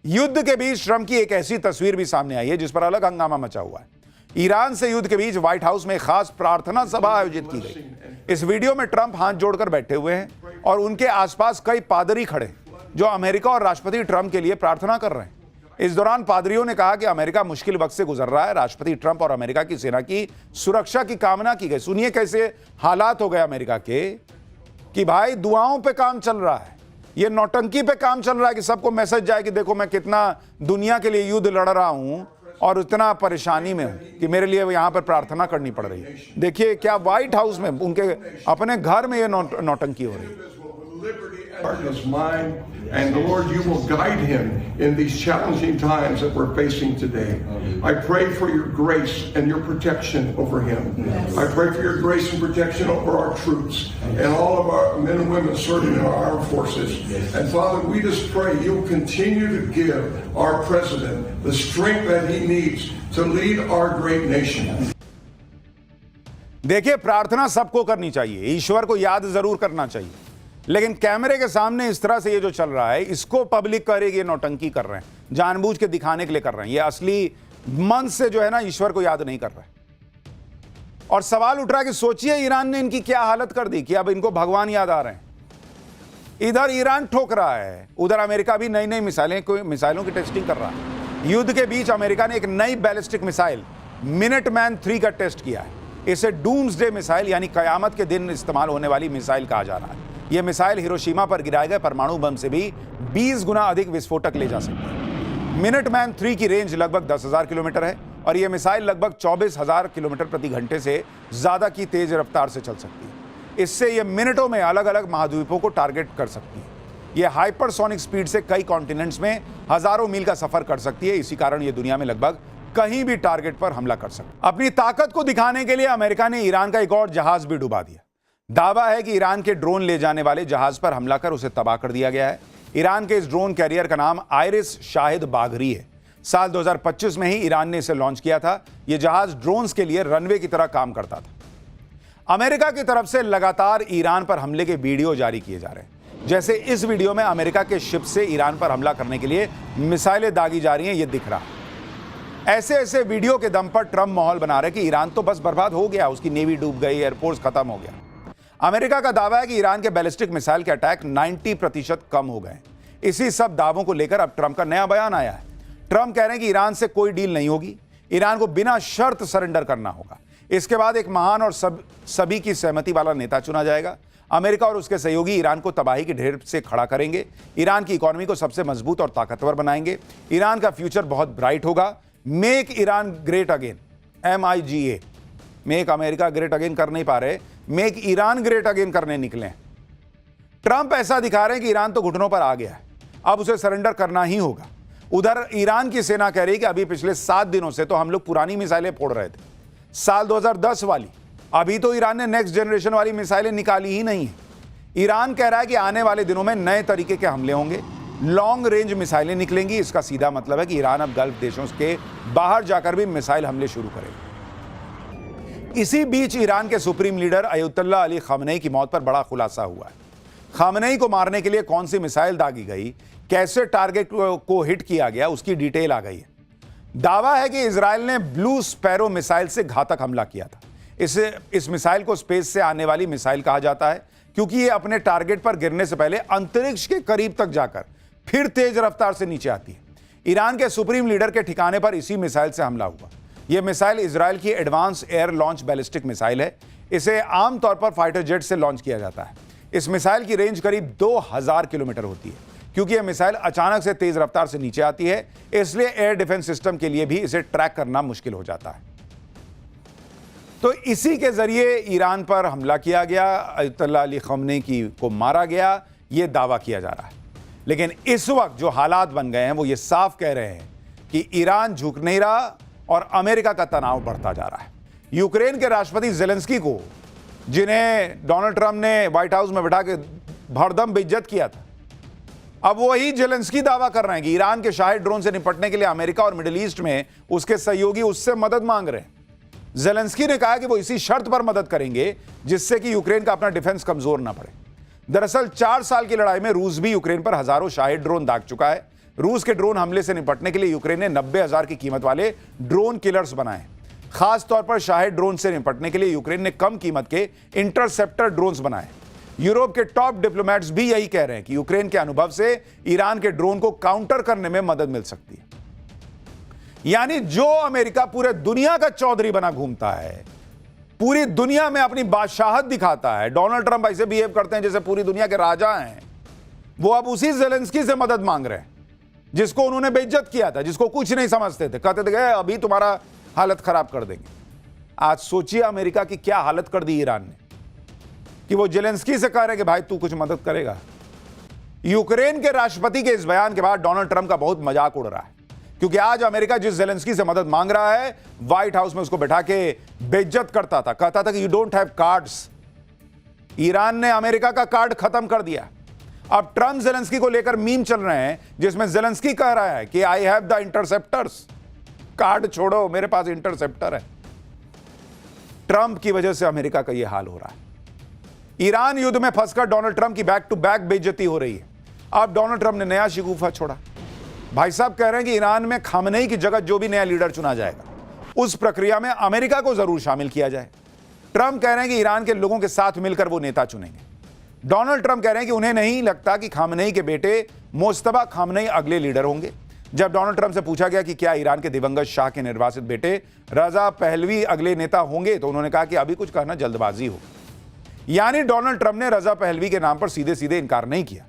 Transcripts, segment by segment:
युद्ध के बीच ट्रंप की एक ऐसी तस्वीर भी सामने आई है जिस पर अलग हंगामा मचा हुआ है। ईरान से युद्ध के बीच व्हाइट हाउस में खास प्रार्थना सभा आयोजित की गई। इस वीडियो में ट्रंप हाथ जोड़कर बैठे हुए हैं और उनके आसपास कई पादरी खड़े जो अमेरिका और राष्ट्रपति ट्रंप के लिए प्रार्थना कर रहे हैं। इस दौरान पादरियों ने कहा कि अमेरिका मुश्किल वक्त से गुजर रहा है। राष्ट्रपति ट्रंप और अमेरिका की सेना की सुरक्षा की कामना की गई। सुनिए कैसे हालात हो गए अमेरिका के कि भाई दुआओं पे काम चल रहा है, ये नौटंकी पे काम चल रहा है कि सबको मैसेज जाए कि देखो मैं कितना दुनिया के लिए युद्ध लड़ रहा हूं और इतना परेशानी में हूं कि मेरे लिए यहां पर प्रार्थना करनी पड़ रही है। देखिए क्या व्हाइट हाउस में उनके अपने घर में ये नौटंकी हो रही है। His mind, and Lord, you will guide him in these challenging times that we're facing today. I pray for your grace and your protection over him. I pray for your grace and protection over our troops and all of our men and women serving in our armed forces. And Father, we just pray you'll continue to give our president the strength that he needs to lead our great nation. देखिए प्रार्थना सबको करनी चाहिए, ईश्वर को याद जरूर करना चाहिए, लेकिन कैमरे के सामने इस तरह से ये जो चल रहा है इसको पब्लिक करेगी, ये नौटंकी कर रहे हैं, जानबूझ के दिखाने के लिए कर रहे हैं। ये असली मन से जो है ना ईश्वर को याद नहीं कर रहे। और सवाल उठ रहा है कि सोचिए ईरान ने इनकी क्या हालत कर दी कि अब इनको भगवान याद आ रहे हैं। इधर ईरान ठोक रहा है, उधर अमेरिका भी नई नई मिसाइलों की टेस्टिंग कर रहा है। युद्ध के बीच अमेरिका ने एक नई बैलिस्टिक मिसाइल मिनटमैन 3 का टेस्ट किया है। इसे डूम्सडे मिसाइल यानी कयामत के दिन इस्तेमाल होने वाली मिसाइल कहा जा रहा है। यह मिसाइल हिरोशिमा पर गिराए गए परमाणु बम से भी 20 गुना अधिक विस्फोटक ले जा सकती है। मिनटमैन 3 की रेंज लगभग 10,000 किलोमीटर है और यह मिसाइल लगभग 24,000 किलोमीटर प्रति घंटे से ज्यादा की तेज रफ्तार से चल सकती है। इससे यह मिनटों में अलग अलग महाद्वीपों को टारगेट कर सकती है। यह हाइपरसोनिक स्पीड से कई कॉन्टिनेंट्स में हजारों मील का सफर कर सकती है। इसी कारण यह दुनिया में लगभग कहीं भी टारगेट पर हमला कर सकती है। अपनी ताकत को दिखाने के लिए अमेरिका ने ईरान का एक और जहाज भी डुबा दिया। दावा है कि ईरान के ड्रोन ले जाने वाले जहाज पर हमला कर उसे तबाह कर दिया गया है। ईरान के इस ड्रोन कैरियर का नाम आयरिस शाहिद बाघरी है। साल 2025 में ही ईरान ने इसे लॉन्च किया था। यह जहाज ड्रोन्स के लिए रनवे की तरह काम करता था। अमेरिका की तरफ से लगातार ईरान पर हमले के वीडियो जारी किए जा रहे हैं। जैसे इस वीडियो में अमेरिका के शिप से ईरान पर हमला करने के लिए मिसाइलें दागी जा रही हैं, यह दिख रहा है। ऐसे ऐसे वीडियो के दम पर ट्रंप माहौल बना रहे कि ईरान तो बस बर्बाद हो गया, उसकी नेवी डूब गई, एयरफोर्स खत्म हो गया। अमेरिका का दावा है कि ईरान के बैलिस्टिक मिसाइल के अटैक 90% कम हो गए। इसी सब दावों को लेकर अब ट्रंप का नया बयान आया है। ट्रंप कह रहे हैं कि ईरान से कोई डील नहीं होगी, ईरान को बिना शर्त सरेंडर करना होगा। इसके बाद एक महान और सभी की सहमति वाला नेता चुना जाएगा। अमेरिका और उसके सहयोगी ईरान को तबाही के ढेर से खड़ा करेंगे, ईरान की इकोनॉमी को सबसे मजबूत और ताकतवर बनाएंगे। ईरान का फ्यूचर बहुत ब्राइट होगा। Make Iran great again, MIGA, make America great again कर नहीं पा रहे, मेक ईरान ग्रेट अगेन करने निकले। ट्रंप ऐसा दिखा रहे हैं कि ईरान तो घुटनों पर आ गया है, अब उसे सरेंडर करना ही होगा। उधर ईरान की सेना कह रही है कि अभी पिछले 7 दिनों से तो हम लोग पुरानी मिसाइलें फोड़ रहे थे, साल 2010 वाली। अभी तो ईरान ने नेक्स्ट जनरेशन वाली मिसाइलें निकाली ही नहीं है। ईरान कह रहा है कि आने वाले दिनों में नए तरीके के हमले होंगे, लॉन्ग रेंज मिसाइलें निकलेंगी। इसका सीधा मतलब है कि ईरान अब गल्फ देशों के बाहर जाकर भी मिसाइल हमले शुरू करेगा। इसी बीच ईरान के सुप्रीम लीडर अयतुल्लाह अली खamenei की मौत पर बड़ा खुलासा हुआ है। खamenei को मारने के लिए कौन सी मिसाइल दागी गई, कैसे टारगेट को हिट किया गया, उसकी डिटेल आ गई है। दावा है कि इजराइल ने ब्लू स्पैरो मिसाइल से घातक हमला किया था। इस मिसाइल को स्पेस से आने वाली मिसाइल कहा जाता है क्योंकि यह अपने टारगेट पर गिरने से पहले अंतरिक्ष के करीब तक जाकर फिर तेज रफ्तार से नीचे आती है। ईरान के सुप्रीम लीडर के ठिकाने पर इसी मिसाइल से हमला हुआ। यह मिसाइल इजराइल की advance air launch ballistic missile है। इसे आमतौर पर फाइटर जेट से लॉन्च किया जाता है। इस मिसाइल की रेंज करीब 2000 किलोमीटर होती है। क्योंकि यह मिसाइल अचानक से तेज रफ्तार से नीचे आती है, इसलिए एयर डिफेंस सिस्टम के लिए भी इसे ट्रैक करना मुश्किल हो जाता है। तो इसी के जरिए ईरान पर हमला किया गया, अयतुल्लाह अली खamenei को मारा गया, यह दावा किया जा रहा है। लेकिन इस वक्त जो हालात बन गए हैं वो ये साफ कह रहे हैं कि ईरान झुक नहीं रहा और अमेरिका का तनाव बढ़ता जा रहा है। यूक्रेन के राष्ट्रपति ज़ेलेंस्की को, जिन्हें डोनाल्ड ट्रंप ने व्हाइट हाउस में बैठा के भरदम बेइज्जत किया था, अब वही ज़ेलेंस्की दावा कर रहे हैं कि ईरान के शाहिद ड्रोन से निपटने के लिए अमेरिका और मिडिल ईस्ट में उसके सहयोगी उससे मदद मांग रहे हैं। ज़ेलेंस्की ने कहा कि वो इसी शर्त पर मदद करेंगे जिससे कि यूक्रेन का अपना डिफेंस कमजोर ना पड़े। दरअसल 4 साल की लड़ाई में रूस भी यूक्रेन पर हजारों शाहिद ड्रोन दाग चुका है। रूस के ड्रोन हमले से निपटने के लिए यूक्रेन ने 90,000 की कीमत वाले ड्रोन किलर्स बनाए। खास तौर पर शाहेद ड्रोन से निपटने के लिए यूक्रेन ने कम कीमत के इंटरसेप्टर ड्रोन्स बनाए। यूरोप के टॉप डिप्लोमेट्स भी यही कह रहे हैं कि यूक्रेन के अनुभव से ईरान के ड्रोन को काउंटर करने में मदद मिल सकती है। यानी जो अमेरिका पूरे दुनिया का चौधरी बना घूमता है, पूरी दुनिया में अपनी बादशाहत दिखाता है, डोनाल्ड ट्रंप ऐसे बिहेव करते हैं जैसे पूरी दुनिया के राजा हैं, वो अब उसी ज़ेलेंस्की से मदद मांग रहे हैं जिसको उन्होंने बेइज्जत किया था, जिसको कुछ नहीं समझते थे, कहते थे अभी तुम्हारा हालत खराब कर देंगे। आज सोचिए अमेरिका की क्या हालत कर दी ईरान ने कि वो ज़ेलेंस्की से कह रहे कि भाई तू कुछ मदद करेगा। यूक्रेन के राष्ट्रपति के इस बयान के बाद डोनाल्ड ट्रंप का बहुत मजाक उड़ रहा है, क्योंकि आज अमेरिका जिस ज़ेलेंस्की से मदद मांग रहा है, व्हाइट हाउस में उसको बैठा के बेइज्जत करता था, कहता था कि you don't have cards. Iran ने अमेरिका का कार्ड खत्म कर दिया। अब ट्रंप ज़ेलेंस्की को लेकर मीम चल रहे हैं जिसमें ज़ेलेंस्की कह रहा है कि I have the interceptors. Card छोड़ो, मेरे पास इंटरसेप्टर है। ट्रंप की वजह से अमेरिका का यह हाल हो रहा है। ईरान युद्ध में फंसकर डोनाल्ड ट्रंप की बैक टू बैक बेइज्जती हो रही है। अब डोनाल्ड ट्रंप ने नया शिकूफा छोड़ा। भाई साहब कह रहे हैं कि ईरान में खामनेई की जगह जो भी नया लीडर चुना जाएगा, उस प्रक्रिया में अमेरिका को जरूर शामिल किया जाए। ट्रंप कह रहे हैं कि ईरान के लोगों के साथ मिलकर वो नेता चुनेंगे। डोनाल्ड ट्रंप कह रहे हैं कि उन्हें नहीं लगता कि खामनेई के बेटे मोस्तफा खामनेई अगले लीडर होंगे। जब डोनाल्ड ट्रंप से पूछा गया कि क्या ईरान के दिवंगत शाह के निर्वासित बेटे रजा पहलवी अगले नेता होंगे, तो उन्होंने कहा कि अभी कुछ कहना जल्दबाजी हो। यानी डोनाल्ड ट्रंप ने रजा पहलवी के नाम पर सीधे सीधे इनकार नहीं किया।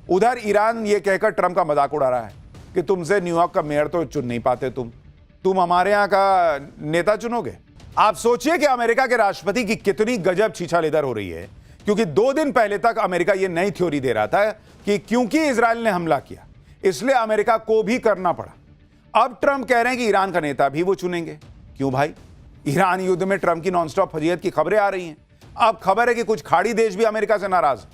उधर ईरान ये कहकर ट्रंप का मजाक उड़ा रहा है कि तुमसे न्यूयॉर्क का मेयर तो चुन नहीं पाते, तुम हमारे यहां का नेता चुनोगे। आप सोचिए कि अमेरिका के राष्ट्रपति की कितनी गजब छीछा इधर हो रही है, क्योंकि 2 दिन पहले तक अमेरिका यह नई थ्योरी दे रहा था कि क्योंकि इजराइल ने हमला किया इसलिए अमेरिका को भी करना पड़ा। अब ट्रंप कह रहे हैं कि ईरान का नेता भी वो चुनेंगे। क्यों भाई? ईरान युद्ध में ट्रंप की नॉनस्टॉप फजीहत की खबरें आ रही हैं। अब खबर है कि कुछ खाड़ी देश भी अमेरिका से नाराज हैं,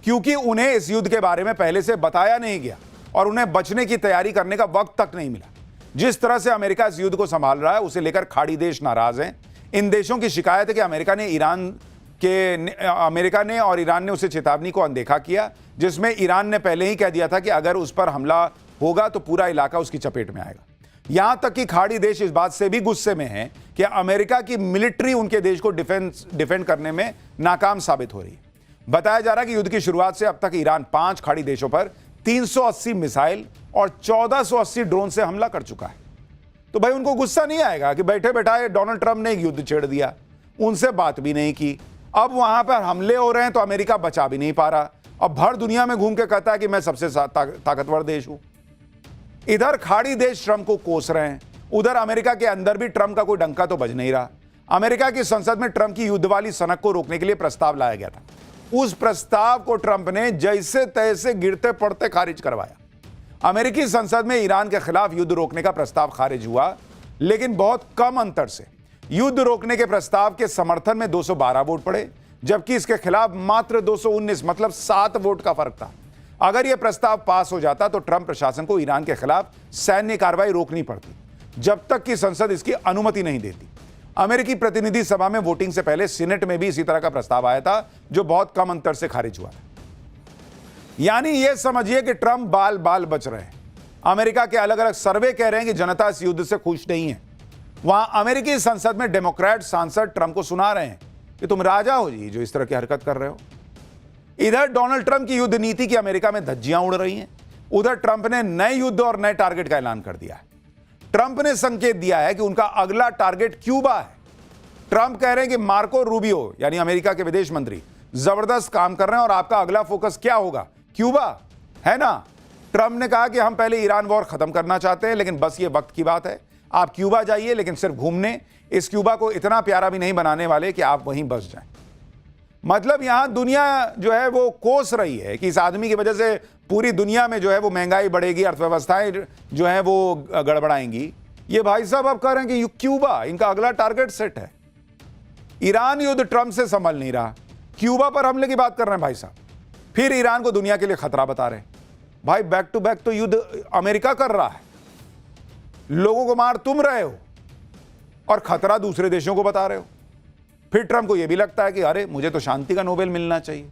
क्योंकि उन्हें इस युद्ध के बारे में पहले से बताया नहीं गया और उन्हें बचने की तैयारी करने का वक्त तक नहीं मिला। जिस तरह से अमेरिका इस युद्ध को संभाल रहा है, उसे लेकर खाड़ी देश नाराज हैं। इन देशों की शिकायत है कि अमेरिका ने और ईरान ने उसे चेतावनी को अनदेखा किया, जिसमें ईरान ने पहले ही कह दिया था कि अगर उस पर हमला होगा तो पूरा इलाका उसकी चपेट में आएगा। यहां तक कि खाड़ी देश इस बात से भी गुस्से में हैं कि अमेरिका की मिलिट्री उनके देश को डिफेंड करने में नाकाम साबित हो रही है। बताया जा रहा है कि युद्ध की शुरुआत से अब तक ईरान 5 खाड़ी देशों पर 380 मिसाइल और 1480 ड्रोन से हमला कर चुका है। तो भाई उनको गुस्सा नहीं आएगा कि बैठे बैठाए डोनाल्ड ट्रंप ने एक युद्ध छेड़ दिया, उनसे बात भी नहीं की, अब वहां पर हमले हो रहे हैं तो अमेरिका बचा भी नहीं पा रहा, अब भर दुनिया में घूम के कहता है कि मैं सबसे ताकतवर देश हूं। इधर खाड़ी देश ट्रंप को कोस रहे हैं, उधर अमेरिका के अंदर भी ट्रंप का कोई डंका तो बज नहीं रहा। अमेरिका की संसद में ट्रंप की युद्ध वाली सनक को रोकने के लिए प्रस्ताव लाया गया था। उस प्रस्ताव को ट्रंप ने जैसे तैसे गिरते पड़ते खारिज करवाया। अमेरिकी संसद में ईरान के खिलाफ युद्ध रोकने का प्रस्ताव खारिज हुआ, लेकिन बहुत कम अंतर से। युद्ध रोकने के प्रस्ताव के समर्थन में 212 वोट पड़े, जबकि इसके खिलाफ मात्र 219, मतलब 7 वोट का फर्क था। अगर यह प्रस्ताव पास हो जाता तो ट्रंप प्रशासन को ईरान के खिलाफ सैन्य कार्रवाई रोकनी पड़ती, जब तक कि संसद इसकी अनुमति नहीं देती। अमेरिकी प्रतिनिधि सभा में वोटिंग से पहले सीनेट में भी इसी तरह का प्रस्ताव आया था, जो बहुत कम अंतर से खारिज हुआ। यानी यह समझिए कि ट्रंप बाल बाल बच रहे हैं। अमेरिका के अलग अलग सर्वे कह रहे हैं कि जनता इस युद्ध से खुश नहीं है। वहां अमेरिकी संसद में डेमोक्रेट सांसद ट्रंप को सुना रहे हैं कि तुम राजा हो जी जो इस तरह की हरकत कर रहे हो। इधर डोनाल्ड ट्रंप की युद्ध नीति की अमेरिका में धज्जियां उड़ रही हैं। उधर ट्रंप ने नए युद्ध और नए टारगेट का ऐलान कर दिया है। ट्रंप ने संकेत दिया है कि उनका अगला टारगेट क्यूबा है। ट्रंप कह रहे हैं कि मार्को रूबियो यानी अमेरिका के विदेश मंत्री जबरदस्त काम कर रहे हैं और आपका अगला फोकस क्या होगा? क्यूबा है ना। ट्रंप ने कहा कि हम पहले ईरान वॉर खत्म करना चाहते हैं, लेकिन बस ये वक्त की बात है। आप क्यूबा जाइए, लेकिन सिर्फ घूमने। इस क्यूबा को इतना प्यारा भी नहीं बनाने वाले कि आप वहीं बस जाएं। मतलब यहां दुनिया जो है वो कोस रही है कि इस आदमी की वजह से पूरी दुनिया में जो है वो महंगाई बढ़ेगी, अर्थव्यवस्थाएं जो है वो गड़बड़ाएंगी। ये भाई साहब अब कह रहे हैं कि क्यूबा इनका अगला टारगेट सेट है। ईरान युद्ध ट्रंप से संभल नहीं रहा, क्यूबा पर हमले की बात कर रहे हैं भाई साहब। फिर ईरान को दुनिया के लिए खतरा बता रहे हैं। भाई बैक टू बैक तो युद्ध अमेरिका कर रहा है, लोगों को मार तुम रहे हो और खतरा दूसरे देशों को बता रहे हो। फिर ट्रंप को यह भी लगता है कि अरे मुझे तो शांति का नोबेल मिलना चाहिए।